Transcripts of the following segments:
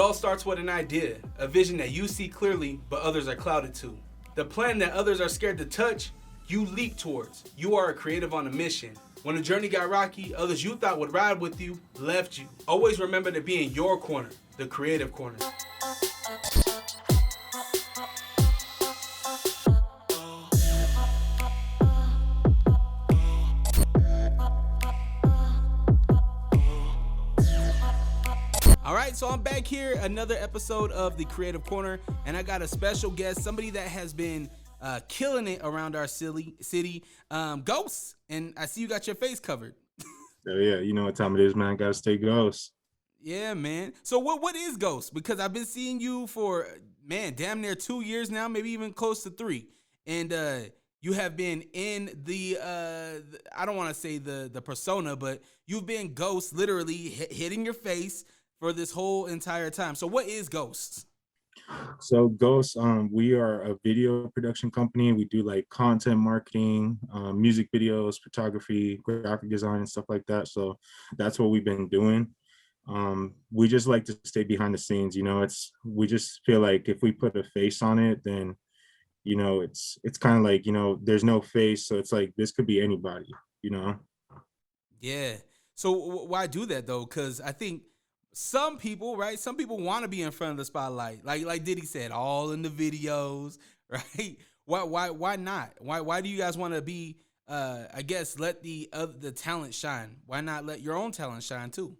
all starts with an idea, a vision that you see clearly, but others are clouded to. The plan that others are scared to touch, you leap towards. You are a creative on a mission. When the journey got rocky, others you thought would ride with you left you. Always remember to be in your corner, the creative corner. All right, so I'm back here, another episode of the Creative Corner, and I got a special guest, somebody that has been killing it around our city, Ghost. And I see you got your face covered. Oh yeah, you know what time it is, man. Gotta stay Ghost. Yeah, man. So what is Ghost? Because I've been seeing you for, man, damn near 2 years now, maybe even close to 3. And you have been in the, I don't want to say the persona, but you've been Ghost literally hitting your face for this whole entire time. So what is Ghost? So Ghost, we are a video production company. We do like content marketing, music videos, photography, graphic design, and stuff like that. So that's what we've been doing. We just like to stay behind the scenes. You know, we just feel like if we put a face on it, then you know it's kind of like, you know, there's no face, so it's like this could be anybody. You know. Yeah. So why do that though? Because I think some people, right? Some people want to be in front of the spotlight, like Diddy said, all in the videos, right? Why not? Why do you guys want to be? I guess let the talent shine. Why not let your own talent shine too?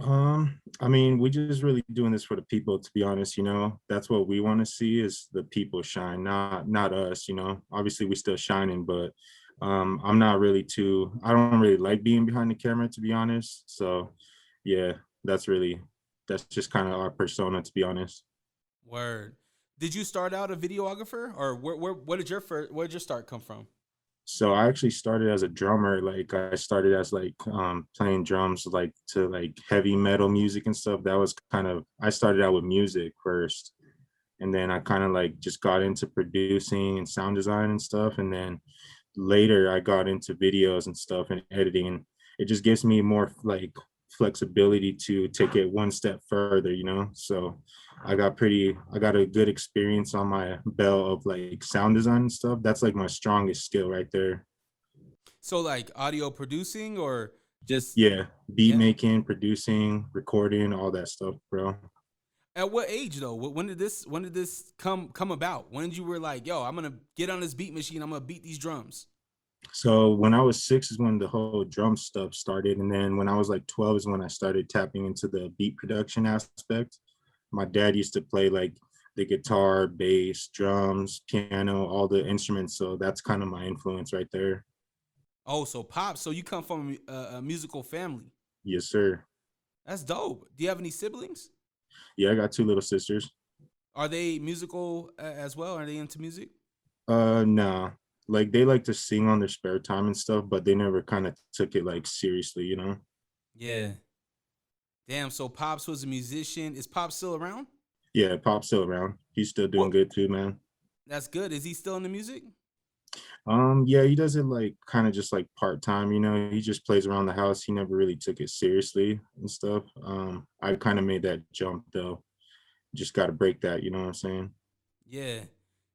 I mean, we just really doing this for the people, to be honest. You know, that's what we want to see is the people shine, not us. You know, obviously we still shining, but I'm not really too. I don't really like being behind the camera, to be honest. So, yeah. That's just kind of our persona, to be honest. Word. Did you start out a videographer, or where did your start come from? So I actually started as a drummer. Like I started as like playing drums like to like heavy metal music and stuff. That was I started out with music first, and then I kind of like just got into producing and sound design and stuff, and then later I got into videos and stuff and editing, and it just gives me more like flexibility to take it one step further, you know. So I got a good experience on my belt of like sound design and stuff. That's like my strongest skill right there. So like audio producing or just Yeah, beat making, producing, recording, all that stuff, bro. At what age though? When did this come about? When did you were like, yo, I'm gonna get on this beat machine, I'm gonna beat these drums? So when I was 6 is when the whole drum stuff started, and then when I was like 12 is when I started tapping into the beat production aspect. My dad used to play like the guitar, bass, drums, piano, all the instruments, so that's kind of my influence right there. Oh, so Pop, so you come from a musical family. Yes, sir. That's dope. Do you have any siblings? Yeah, I got 2 little sisters. Are they musical as well? Are they into music? Nah. Like they like to sing on their spare time and stuff, but they never kind of took it like seriously, you know? Yeah. Damn, so Pops was a musician. Is Pop still around? Yeah, Pop's still around. He's still doing Well, good too, man. that's good. Is he still in the music? Yeah, he does it like kind of just like part-time, you know. He just plays around the house. He never really took it seriously and stuff. I kind of made that jump though. Just got to break that, you know what I'm saying? Yeah.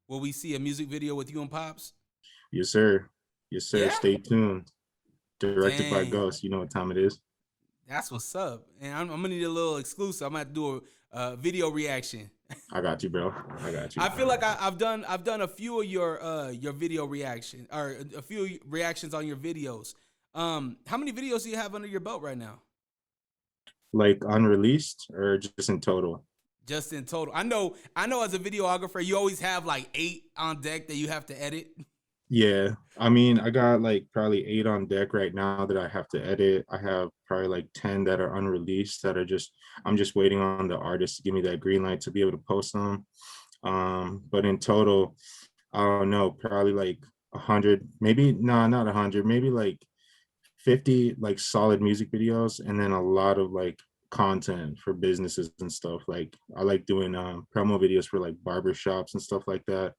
Will we see a music video with you and Pops? Yes, sir. Yes, sir. Yeah. Stay tuned. Directed by Dang. Ghost. You know what time it is. That's what's up. And I'm gonna need a little exclusive. I'm gonna have to do a video reaction. I got you, bro. I got you. I feel like I've done a few of your video reaction or a few reactions on your videos. How many videos do you have under your belt right now? Like unreleased or just in total? Just in total. I know as a videographer, you always have like 8 on deck that you have to edit. Yeah, I mean, I got like probably 8 on deck right now that I have to edit. I have probably like 10 that are unreleased that are I'm just waiting on the artist to give me that green light to be able to post them. But in total, I don't know, probably like 100, maybe, no, not 100, maybe like 50 like solid music videos, and then a lot of like content for businesses and stuff. Like I like doing promo videos for like barbershops and stuff like that.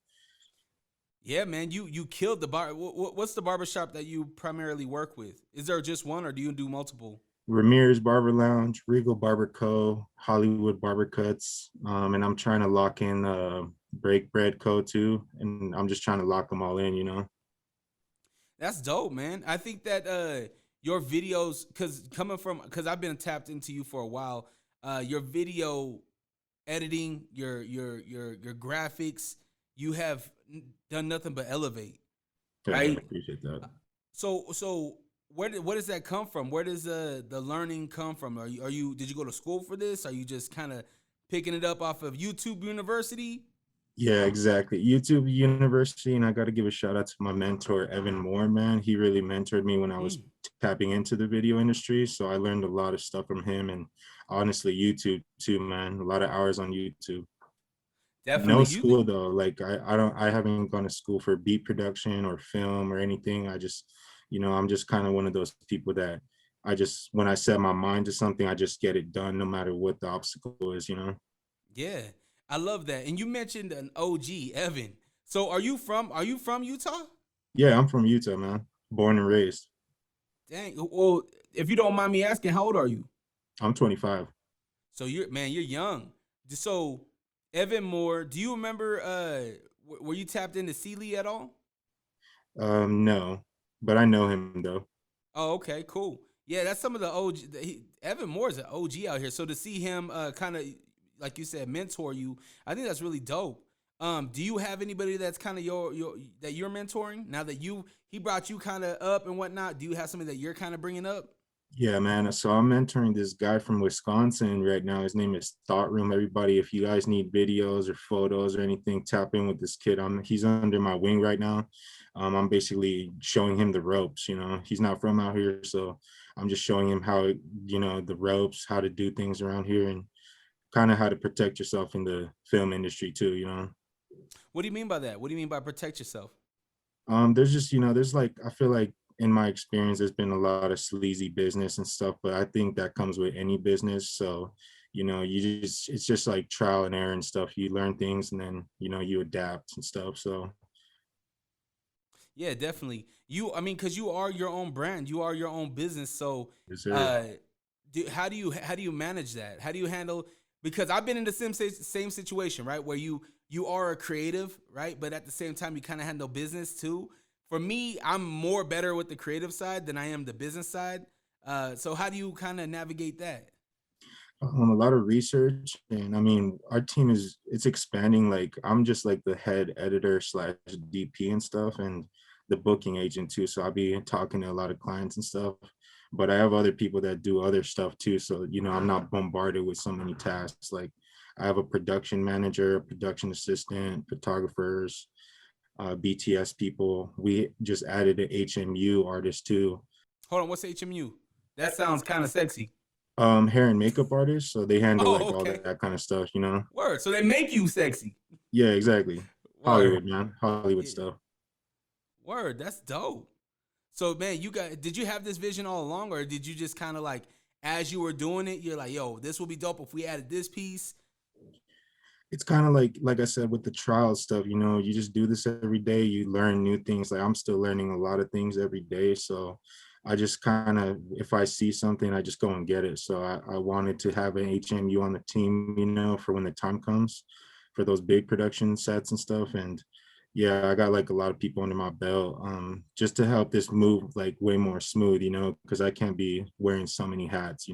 Yeah, man, you killed the bar. What's the barbershop that you primarily work with? Is there just one, or do you do multiple? Ramirez Barber Lounge, Regal Barber Co., Hollywood Barber Cuts, and I'm trying to lock in Break Bread Co. too, and I'm just trying to lock them all in, you know. That's dope, man. I think that your videos, because I've been tapped into you for a while, your video editing, your graphics, you have done nothing but elevate, Yeah, I right? appreciate that. So where does that come from? Where does the learning come from? Are you did you go to school for this? Are you just kind of picking it up off of YouTube University? Yeah, exactly. YouTube University, and I got to give a shout out to my mentor Evan Moore, man. He really mentored me when I was Mm, tapping into the video industry, so I learned a lot of stuff from him, and honestly, YouTube too, man. A lot of hours on YouTube. No definitely. school though. Like I haven't gone to school for beat production or film or anything. I just, I'm just kind of one of those people that I just when I set my mind to something, I just get it done no matter what the obstacle is. Yeah, I love that. And you mentioned an OG, Evan. So are you from Utah? Yeah, I'm from Utah, man. Born and raised. Dang. Well, if you don't mind me asking, how old are you? I'm 25. So you're young. So Evan Moore, do you remember were you tapped into Sealy at all? No, but I know him though. Oh, okay, cool. Yeah, that's some of the OG. Evan Moore is an OG out here. So to see him kind of like you said mentor you, I think that's really dope. Do you have anybody that's kind of your that you're mentoring now that he brought you kind of up and whatnot? Do you have somebody that you're kind of bringing up? Yeah, man. So I'm mentoring this guy from Wisconsin right now. His name is Thought Room. Everybody, if you guys need videos or photos or anything, tap in with this kid. He's under my wing right now. I'm basically showing him the ropes. He's not from out here, so I'm just showing him how the ropes, how to do things around here, and kind of how to protect yourself in the film industry too. What do you mean by that? What do you mean by protect yourself? There's just there's like I feel like in my experience there's been a lot of sleazy business and stuff, but I think that comes with any business. So it's just like trial and error and stuff. You learn things and then you adapt and stuff. So Yeah, definitely. I mean, because you are your own brand, you are your own business. So, yes sir. uh, how do you manage that? How do you handle? Because I've been in the same situation, right, where you are a creative, right, but at the same time you kind of handle business too. For me, I'm more better with the creative side than I am the business side. So how do you kind of navigate that? A lot of research, and I mean our team it's expanding. Like I'm just like the head editor slash DP and stuff, and the booking agent too. So I'll be talking to a lot of clients and stuff, but I have other people that do other stuff too. So I'm not bombarded with so many tasks. Like I have a production manager, a production assistant, photographers, BTS people. We just added an HMU artist too. Hold on, what's HMU? That sounds kind of sexy. Hair and makeup artists, so they handle Oh, like all okay. that kind of stuff. Word. So they make you sexy. Yeah, exactly. Word. Hollywood, man. Hollywood Yeah. stuff. Word. That's dope. So man, did you have this vision all along, or did you just kind of like as you were doing it, you're like, yo, this will be dope if we added this piece? It's kind of like I said with the trial stuff, you just do this every day, you learn new things. Like I'm still learning a lot of things every day. So I just kind of, if I see something, I just go and get it. So I wanted to have an HMU on the team, for when the time comes for those big production sets and stuff. And yeah, I got like a lot of people under my belt, just to help this move like way more smooth, because I can't be wearing so many hats.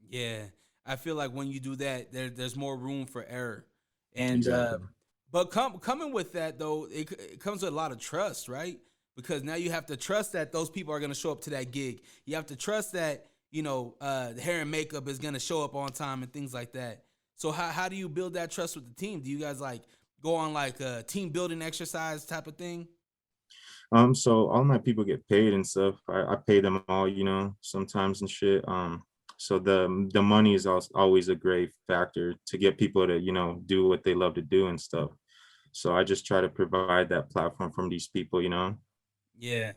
Yeah, I feel like when you do that, there's more room for error, and Exactly. but coming with that though, it comes with a lot of trust, right? Because now you have to trust that those people are going to show up to that gig. You have to trust that the hair and makeup is going to show up on time and things like that. So how do you build that trust with the team? Do you guys like go on like a team building exercise type of thing? So all my people get paid and stuff. I pay them all, sometimes and shit. So the money is always a great factor to get people to, do what they love to do and stuff. So I just try to provide that platform from these people. Yeah.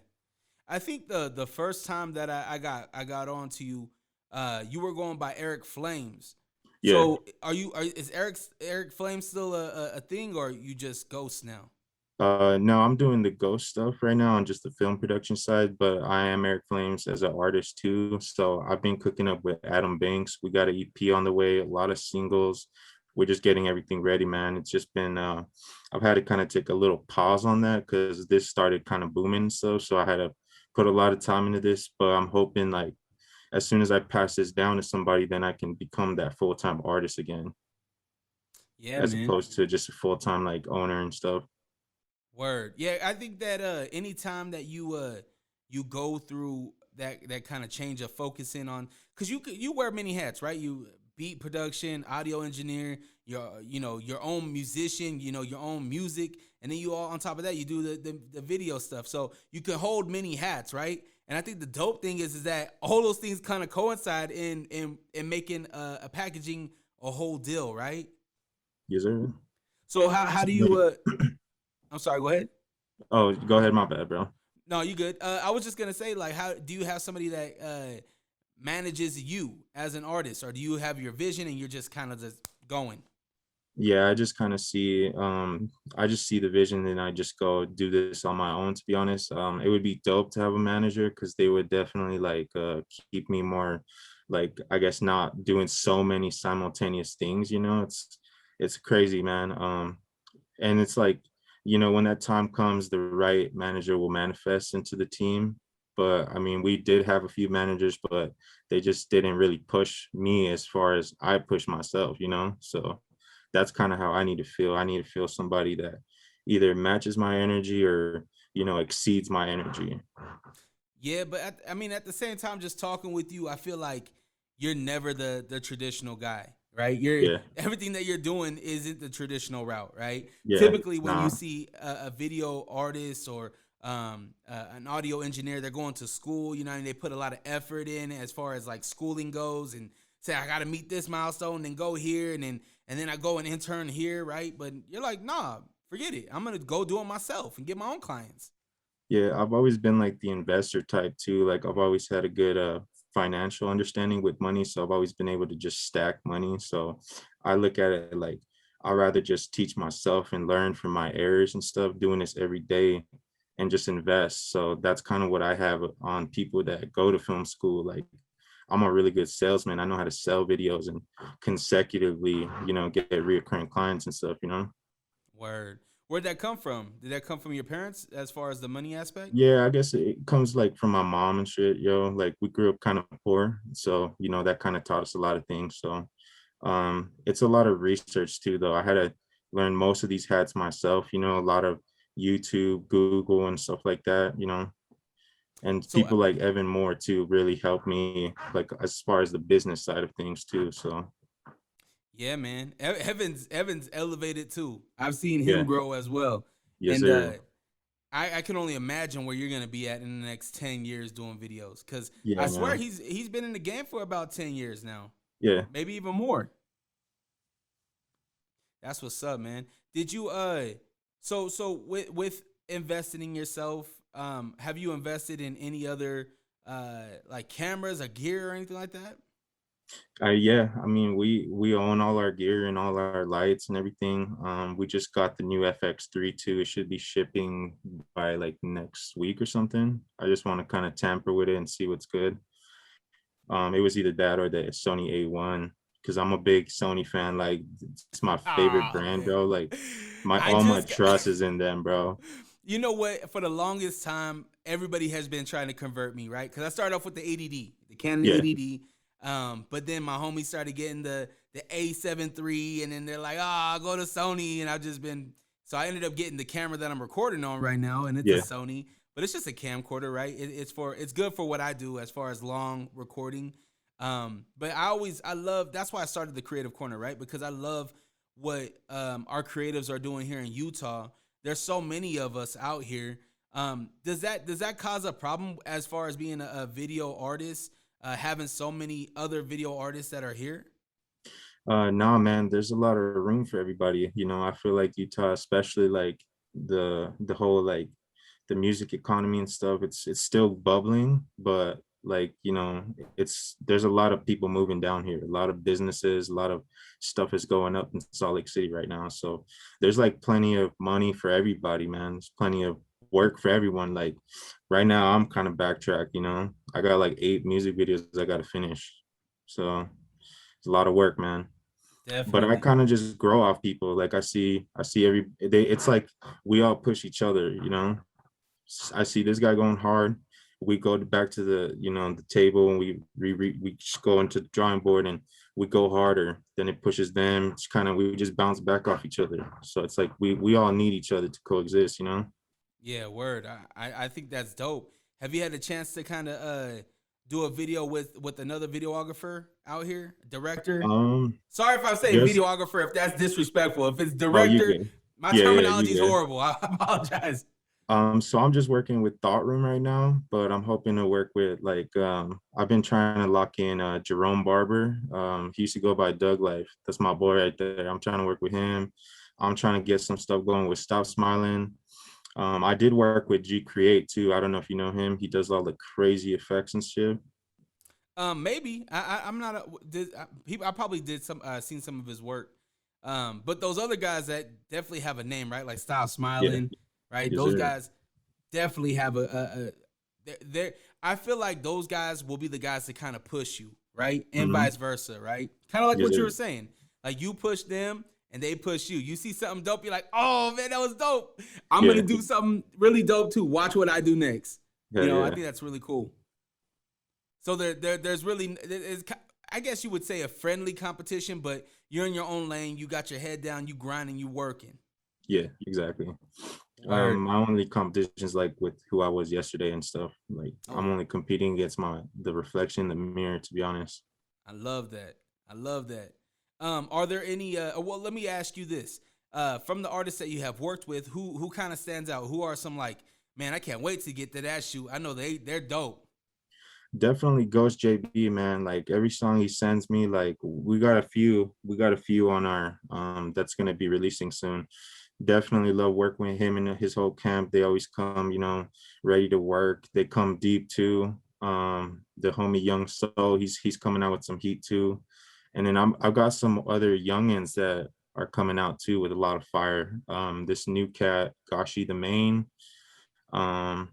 I think the first time that I got on to you, you were going by Eric Flames. Yeah. So is Eric Flames still a thing, or you just ghost now? No, I'm doing the ghost stuff right now on just the film production side, but I am Eric Flames as an artist too. So I've been cooking up with Adam Banks. We got an EP on the way, a lot of singles. We're just getting everything ready, man. It's just been I've had to kind of take a little pause on that because this started kind of booming and stuff. So I had to put a lot of time into this, but I'm hoping like as soon as I pass this down to somebody, then I can become that full-time artist again, Yeah, as man. opposed to just a full-time like owner and stuff. Word. Yeah, I think that anytime that you go through that kind of change of focusing on, cuz you wear many hats, right? You beat production, audio engineer, your own musician, your own music, and then you all on top of that you do the video stuff. So you can hold many hats, right? And I think the dope thing is that all those things kind of coincide in making a packaging a whole deal, right? Yes, sir. So how So, do you like, I'm sorry, go ahead. oh, go ahead. My bad, bro. No, you good. I was just gonna say, like, how do you have somebody that manages you as an artist, or do you have your vision and you're just kind of just going? Yeah, I just kind of see, I just see the vision and I just go do this on my own, to be honest. It would be dope to have a manager because they would definitely like keep me more, like, I guess not doing so many simultaneous things, it's crazy, man. And it's like, when that time comes, the right manager will manifest into the team. But I mean, we did have a few managers, but they just didn't really push me as far as I push myself. So that's kind of how I need to feel. I need to feel somebody that either matches my energy or, exceeds my energy. Yeah, but I mean, at the same time, just talking with you, I feel like you're never the traditional guy, right? You're Yeah. everything that you're doing isn't the traditional route, right? Yeah. Typically, when you Nah. see a video artist or an audio engineer, they're going to school, and they put a lot of effort in as far as like schooling goes, and say I got to meet this milestone, then go here, and then I go and intern here, right? But you're like, nah, forget it. I'm gonna go do it myself and get my own clients. Yeah, I've always been like the investor type too. Like I've always had a good financial understanding with money. So I've always been able to just stack money. So I look at it like I'd rather just teach myself and learn from my errors and stuff, doing this every day and just invest. So that's kind of what I have on people that go to film school. Like I'm a really good salesman. I know how to sell videos and consecutively, get reoccurring clients and stuff. Word. Where'd that come from? Did that come from your parents as far as the money aspect? Yeah, I guess it comes like from my mom and shit, yo. Like we grew up kind of poor. So, that kind of taught us a lot of things. So it's a lot of research too, though. I had to learn most of these hats myself, a lot of YouTube, Google and stuff like that. And So people like Evan Moore too really helped me like as far as the business side of things too. So yeah, man. Evans elevated too. I've seen him yeah, grow as well. yes, And sir. I can only imagine where you're gonna be at in the next 10 years doing videos. Cause I Yeah, swear man. he's been in the game for about 10 years now. Yeah. Maybe even more. That's what's up, man. Did you so with investing in yourself, have you invested in any other like cameras or gear or anything like that? Yeah, I mean we own all our gear and all our lights and everything. We just got the new FX3 too. It should be shipping by like next week or something. I just want to kind of tamper with it and see what's good. It was either that or the Sony A1 because I'm a big Sony fan. Like it's my favorite Ah, brand, man. bro. Like my I all my just got trust is in them, bro. You know what? For the longest time, everybody has been trying to convert me, right? Because I started off with the 80D, the Canon Yeah, 80D. But then my homies started getting the A7 III, and then they're like, "Ah, go to Sony." And I've just been so I ended up getting the camera that I'm recording on right now, and it's a yeah. Sony, but it's just a camcorder, right? It's good for what I do as far as long recording. But I love that's why I started the Creative Corner, right? Because I love what our creatives are doing here in Utah. There's so many of us out here. Does that cause a problem as far as being a video artist, having so many other video artists that are here? Nah, man, there's a lot of room for everybody. I feel like Utah, especially like the whole like the music economy and stuff, it's still bubbling, but Like, you know, there's a lot of people moving down here, a lot of businesses, a lot of stuff is going up in Salt Lake City right now. So there's like plenty of money for everybody, man. There's plenty of work for everyone. Like right now, I'm kind of backtrack, you know. I got like 8 music videos I got to finish. So it's a lot of work, man. But I Definitely. kind of just grow off people. Like I see it's like we all push each other, you know. I see this guy going hard. We go back to the, you know, the table, and we just go into the drawing board and we go harder. Then it pushes them. It's kind of, we just bounce back off each other. So it's like we all need each other to coexist, you know. Yeah, word. I think that's dope. Have you had a chance to kind of do a video with another videographer out here, director? Sorry if I'm saying Just videographer, if that's disrespectful. If it's oh, you director, good? my Yeah, you terminology is good. horrible. I apologize. So I'm just working with Thought Room right now, but I'm hoping to work with like I've been trying to lock in Jerome Barber. He used to go by Doug Life. That's my boy right there. I'm trying to work with him. I'm trying to get some stuff going with Stop Smiling. I did work with G Create too. I don't know if you know him. He does all the crazy effects and shit. Maybe I'm not. I probably did some seen some of his work. But those other guys that definitely have a name, right? Like Stop Yeah, Smiling, right? yes, Those sir. guys definitely have they're I feel like those guys will be the guys to kind of push you, right? And Mm-hmm. vice versa, right? Kind of like Yes, what you sir. were saying. Like you push them and they push you. You see something dope, you're like, oh man, that was dope. I'm gonna Yeah, do something really dope too. Watch what I do next. hell I yeah. think that's really cool. So there's really, I guess you would say a friendly competition, but you're in your own lane. You got your head down. You grinding. You working. Yeah, exactly. Word. My only competitions like with who I was yesterday and stuff. Like I'm Oh, only competing against the reflection in the mirror, to be honest. I love that. I love that. Are there any? Well, let me ask you this. From the artists that you have worked with, who kind of stands out? Who are some like, man, I can't wait to get to that shoot. I know they're dope. Definitely Ghost JB, man. Like every song he sends me, like we got a few on our that's gonna be releasing soon. Definitely love working with him and his whole camp. They always come, you know, ready to work. They come deep too. The homie Young Soul, he's coming out with some heat too. And then I've got some other youngins that are coming out too with a lot of fire. This new cat, Gashi the Main. Um,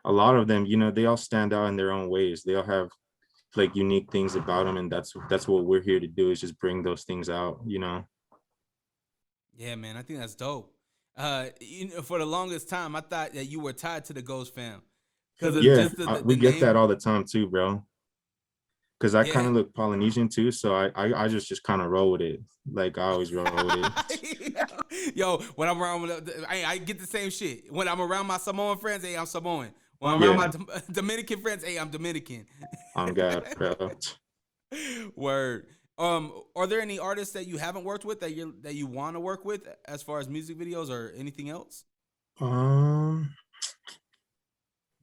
a lot of them, you know, they all stand out in their own ways. They all have like unique things about them, and that's what we're here to do, is just bring those things out, you know. Yeah, man, I think that's dope. For the longest time, I thought that you were tied to the Ghost fam because of Yeah, just the we get name. that all the time too, bro. Because I kind Yeah. of look Polynesian too, so I just kind of roll with it. Like I always roll with it. Yo, when I'm around, I get the same shit. When I'm around my Samoan friends, hey, I'm Samoan. When I'm around Yeah, my Dominican friends, hey, I'm Dominican. on God, bro. Word. Are there any artists that you haven't worked with that you want to work with as far as music videos or anything else? Um,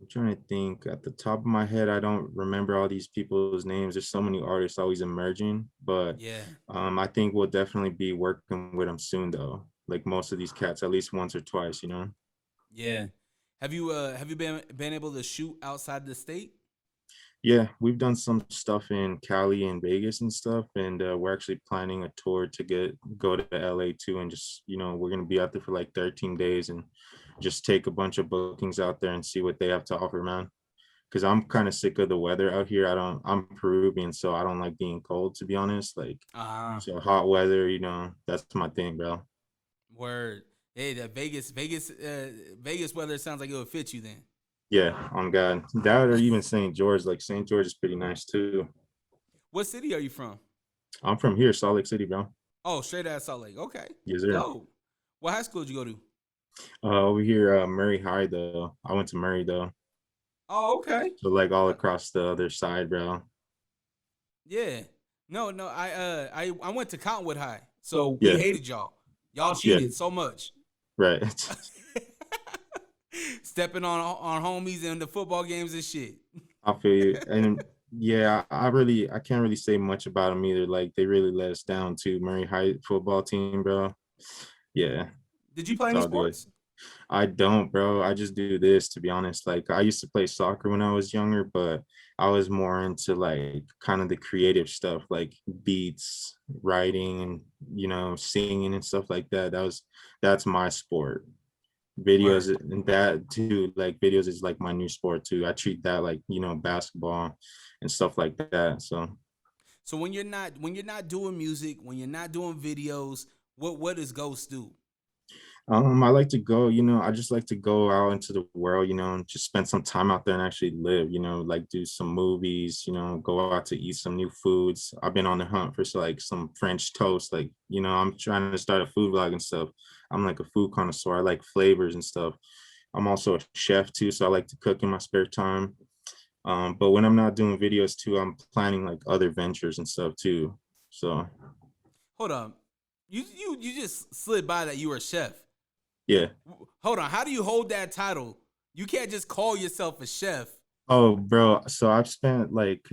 I'm trying to think. At the top of my head, I don't remember all these people's names. There's so many artists always emerging, but Yeah. I think we'll definitely be working with them soon, though. Like most of these cats, at least once or twice, you know. Yeah. Have you been able to shoot outside the state? Yeah, we've done some stuff in Cali and Vegas and stuff, and we're actually planning a tour to go to LA too, and just, you know, we're gonna be out there for like 13 days and just take a bunch of bookings out there and see what they have to offer, man. Because I'm kind of sick of the weather out here. I'm Peruvian, so I don't like being cold, to be honest. Like, Ah, so hot weather, you know, that's my thing, bro. word. Hey, that Vegas weather sounds like it would fit you then. Yeah, on God. That or even St. George. Like St. George is pretty nice too. What city are you from? I'm from here, Salt Lake City, bro. Oh, straight out of Salt Lake. Okay, Yes, sir. dope. What high school did you go to? Over here, Murray High though. I went to Murray though. Oh, okay. So like all Uh, across the other side, bro. yeah. No, no. I went to Cottonwood High, so we Yeah, hated y'all. Y'all yeah, cheated so much. right. Stepping on homies in the football games and shit. I feel you. And yeah, I can't really say much about them either. Like they really let us down too. Murray High football team, bro. Yeah, Did you play it's any all good. sports? I don't, bro. I just do this, to be honest. Like I used to play soccer when I was younger, but I was more into like kind of the creative stuff, like beats, writing, and singing and stuff like that. That's my sport. Videos Word. and that too, like videos is like my new sport too. I treat that like, basketball and stuff like that. So So when you're not doing music, when you're not doing videos, what does Ghost do? I like to go, I just like to go out into the world, and just spend some time out there and actually live, like do some movies, go out to eat some new foods. I've been on the hunt for like some French toast. Like, I'm trying to start a food vlog and stuff. I'm like a food connoisseur. I like flavors and stuff. I'm also a chef too, so I like to cook in my spare time. But when I'm not doing videos too, I'm planning like other ventures and stuff too. So Hold on. You just slid by that you were a chef. yeah. Hold on. How do you hold that title? You can't just call yourself a chef. Oh, bro. So I've spent like,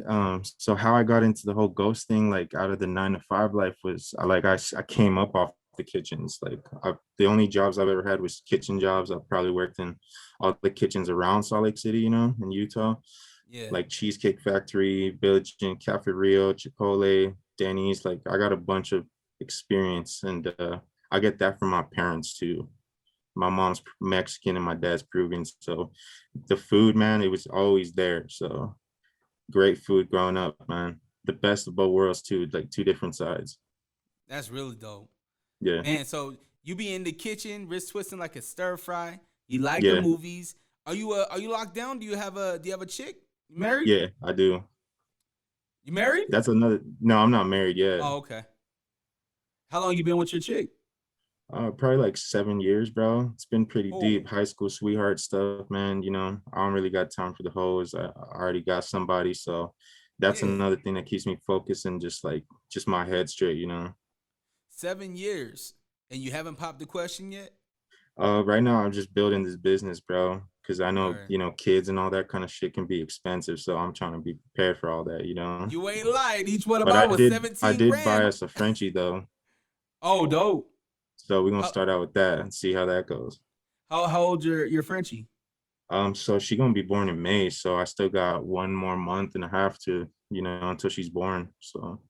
so how I got into the whole ghost thing, like out of the 9 to 5 life was I came up off the kitchens. Like the only jobs I've ever had was kitchen jobs. I've probably worked in all the kitchens around Salt Lake City, in Utah, Yeah. like Cheesecake Factory, Village Inn, Cafe Rio, Chipotle, Denny's. Like I got a bunch of experience, and I get that from my parents too. My mom's Mexican and my dad's Peruvian. So the food, man, it was always there. So great food growing up, man. The best of both worlds too, like two different sides. That's really dope. Yeah. Man, so you be in the kitchen, wrist twisting like a stir fry. You like the Yeah. movies. Are you locked down? Do you have a chick? You married? Yeah, I do. You married? That's another, no, I'm not married yet. Oh, okay. How long you been with your chick? Probably like 7 years, bro. It's been pretty Oh, deep. High school sweetheart stuff, man. I don't really got time for the hoes. I already got somebody. So that's yeah. another thing that keeps me focused and just my head straight. 7 years. And you haven't popped the question yet? Right now I'm just building this business, bro, because I know, Word. kids and all that kind of shit can be expensive. So I'm trying to be prepared for all that. You ain't lying. Each one of But mine I was did I 17 did buy grand. us a Frenchie though. Oh, dope. So we're gonna How start out with that and see how that goes. how old your Frenchie? So she gonna be born in May, so I still got 1 more month and a half to, until she's born. So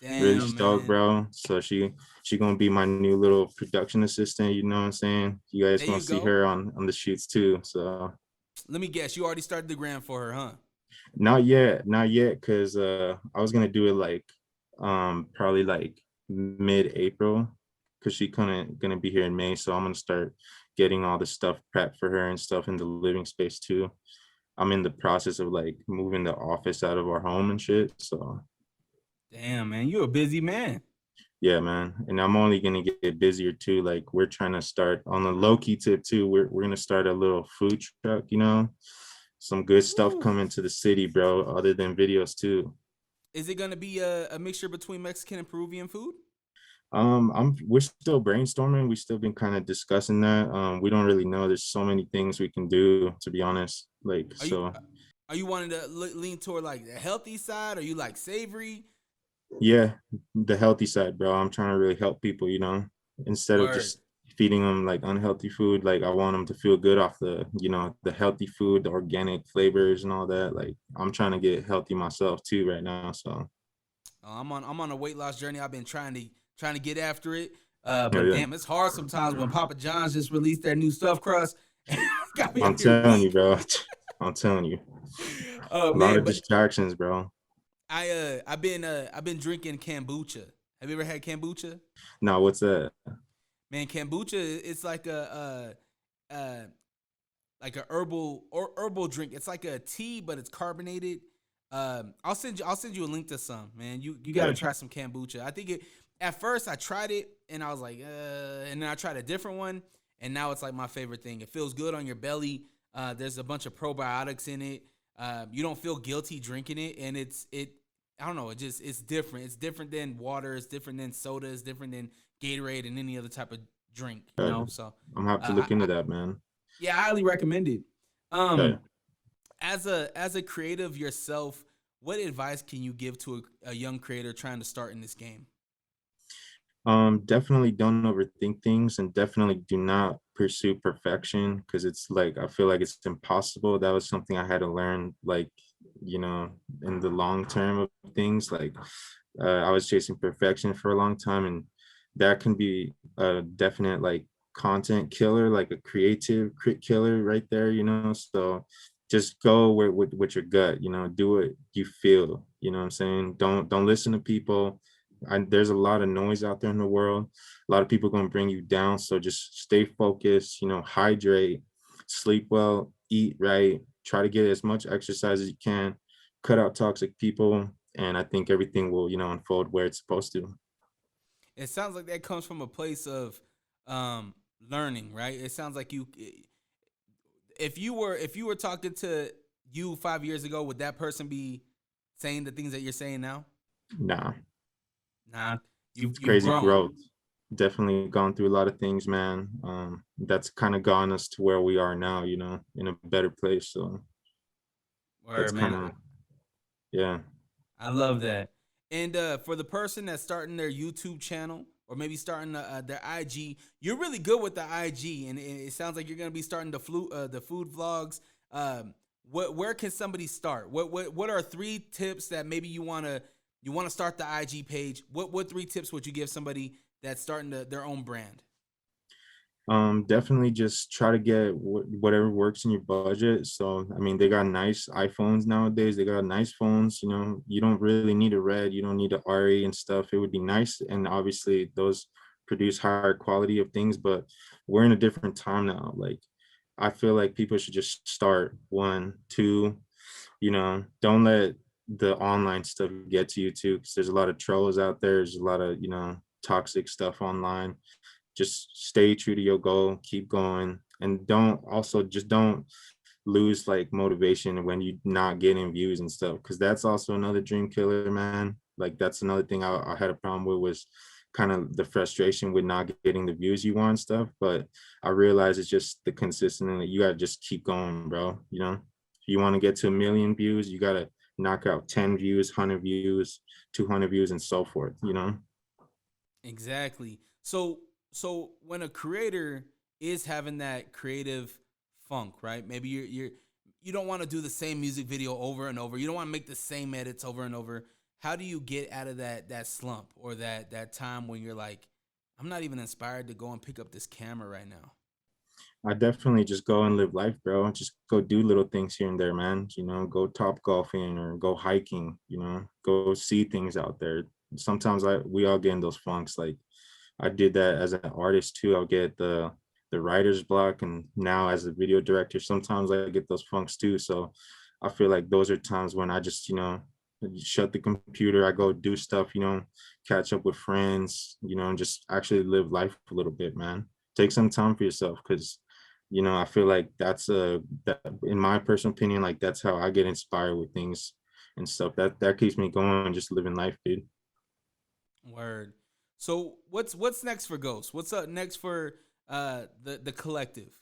really Damn, stoked, man. bro. So she gonna be my new little production assistant, you know what I'm saying? You guys There gonna you see go. her on the shoots too. So Let me guess. You already started the gram for her, huh? not yet, because I was gonna do it like probably like mid-April, because she gonna be here in May. So I'm gonna start getting all the stuff prepped for her and stuff in the living space too. I'm in the process of like moving the office out of our home and shit. So Damn, man. You a busy man. yeah, man. And I'm only gonna get busier too. Like we're trying to start on the low key tip too. We're gonna start a little food truck, some good stuff Woo. coming to the city, bro, other than videos too. Is it gonna be a mixture between Mexican and Peruvian food? We're still brainstorming. We still been kind of discussing that. We don't really know. There's so many things we can do, to be honest. Like, Are you so are you wanting to lean toward like the healthy side? Are you like savory? yeah, the healthy side, bro. I'm trying to really help people, instead of Word. just feeding them like unhealthy food. Like I want them to feel good off the healthy food, the organic flavors and all that. Like I'm trying to get healthy myself too right now. So I'm on a weight loss journey. I've been trying to get after it. yeah, But yeah. damn, it's hard sometimes when Papa John's just released their new stuffed crust. Got me I'm out here telling you, weak. bro. I'm telling you, Oh a lot man, of but distractions, bro. I've been drinking kombucha. Have you ever had kombucha? Now, what's that? Man, kombucha it's like a herbal drink. It's like a tea, but it's carbonated. I'll send you a link to some, man. You got to Okay. try some kombucha. I think it at first I tried it and I was like, and then I tried a different one, and now it's like my favorite thing. It feels good on your belly. There's a bunch of probiotics in it. You don't feel guilty drinking it, and it. I don't know. It's different. It's different than water. It's different than soda. It's different than Gatorade and any other type of drink. Okay. So I'm gonna have to uh, look I into that, man. yeah, I highly recommend it. Okay. Um, as a creative yourself, what advice can you give to a young creator trying to start in this game? Definitely don't overthink things, and definitely do not pursue perfection, because it's like I feel like it's impossible. That was something I had to learn, like, you know, in the long term of things. Like, I was chasing perfection for a long time, and that can be a definite like content killer, like a creative crit killer right there, you know. So just go with your gut, you know, do what you feel, you know what I'm saying? Don't listen to people. There's a lot of noise out there in the world. A lot of people going to bring you down. So just stay focused, you know, hydrate, sleep well, eat right, try to get as much exercise as you can, cut out toxic people, and I think everything will, you know, unfold where it's supposed to. It sounds like that comes from a place of um, learning, right? It sounds like if you were talking to you 5 years ago, would that person be saying the things that you're saying now? Nah, Nah, it's you've crazy grown. growth. Definitely gone through a lot of things, man. That's kind of gotten us to where we are now, you know, in a better place. So that's Word, kind man. of, yeah. I love that. And for the person that's starting their YouTube channel or maybe starting their IG, you're really good with the IG, and it sounds like you're gonna be starting the food vlogs. Where can somebody start? What are three tips that maybe you wanna start the IG page? What three tips would you give somebody that's starting their own brand? Definitely just try to get whatever works in your budget. So I mean, they got nice iPhones nowadays, they got nice phones, you know. You don't really need a red, you don't need a RE and stuff. It would be nice, and obviously those produce higher quality of things, but we're in a different time now. Like, I feel like people should just start one, two, you know. Don't let the online stuff get to you too, because there's a lot of trolls out there, there's a lot of, you know, toxic stuff online. Just stay true to your goal, keep going, and don't lose like motivation when you're not getting views and stuff, because that's also another dream killer, man. Like, that's another thing I had a problem with, was kind of the frustration with not getting the views you want and stuff. But I realized it's just the consistency. You gotta just keep going, bro. You know, if you want to get to 1 million views, you gotta knock out 10 views, 100 views, 200 views, and so forth, you know. Exactly. So when a creator is having that creative funk, right? Maybe you don't want to do the same music video over and over. You don't want to make the same edits over and over. How do you get out of that slump or that time when you're like, I'm not even inspired to go and pick up this camera right now? I definitely just go and live life, bro. Just go do little things here and there, man. You know, go top golfing or go hiking, you know, go see things out there. Sometimes we all get in those funks. Like, I did that as an artist too. I'll get the writer's block, and now as a video director, sometimes I get those funks too. So I feel like those are times when I just, you know, shut the computer, I go do stuff, you know, catch up with friends, you know, and just actually live life a little bit, man. Take some time for yourself, because, you know, I feel like that, in my personal opinion, like that's how I get inspired with things and stuff. That keeps me going, just living life, dude. Word. So what's next for Ghost? What's up next for the collective?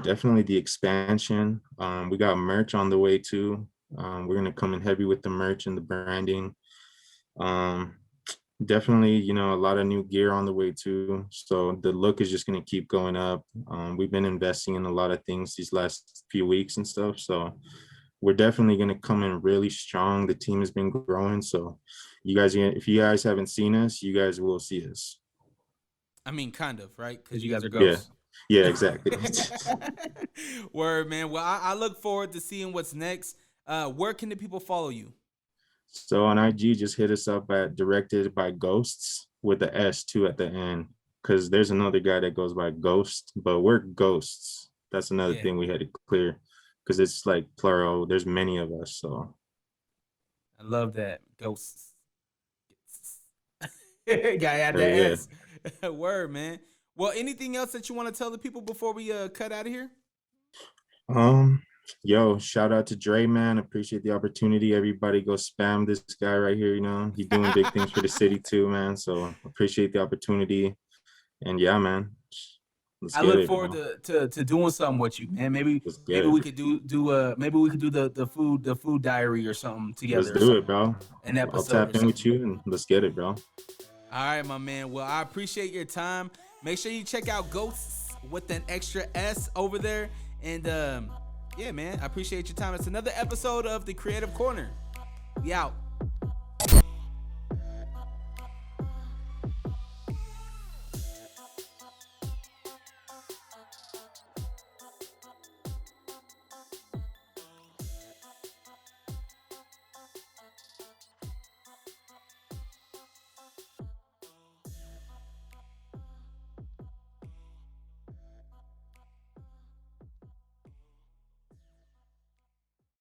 Definitely the expansion. We got merch on the way too. We're gonna come in heavy with the merch and the branding. Um, Definitely, you know, a lot of new gear on the way too. So the look is just gonna keep going up. We've been investing in a lot of things these last few weeks and stuff. So we're definitely gonna come in really strong. The team has been growing. So you guys, if you guys haven't seen us, you guys will see us. I mean, kind of, right? Because you guys are Yeah, ghosts. yeah, exactly. Word, man. Well, I look forward to seeing what's next. Where can the people follow you? So on IG, just hit us up at Directed by Ghosts with the S too at the end. Cause there's another guy that goes by Ghost, but we're ghosts. That's another Yeah, thing we had to clear. Cause it's like plural. There's many of us. So I love that. Ghosts. Gotta add that yeah. S. Word, man. Well, anything else that you want to tell the people before we cut out of here? Um, yo, shout out to Dre, man. Appreciate the opportunity. Everybody go spam this guy right here. You know, he doing big things for the city too, man. So appreciate the opportunity. And yeah, man. Let's I get look it, forward bro. to doing something with you, man. Let's get Maybe it. we could maybe we could do the food diary or something Let's together or do it, something, bro. an I'll episode or tap in with something. you and let's get it, bro. All right, my man. Well, I appreciate your time. Make sure you check out Ghosts with an extra S over there. And yeah, man, I appreciate your time. It's another episode of the Creative Corner. We out.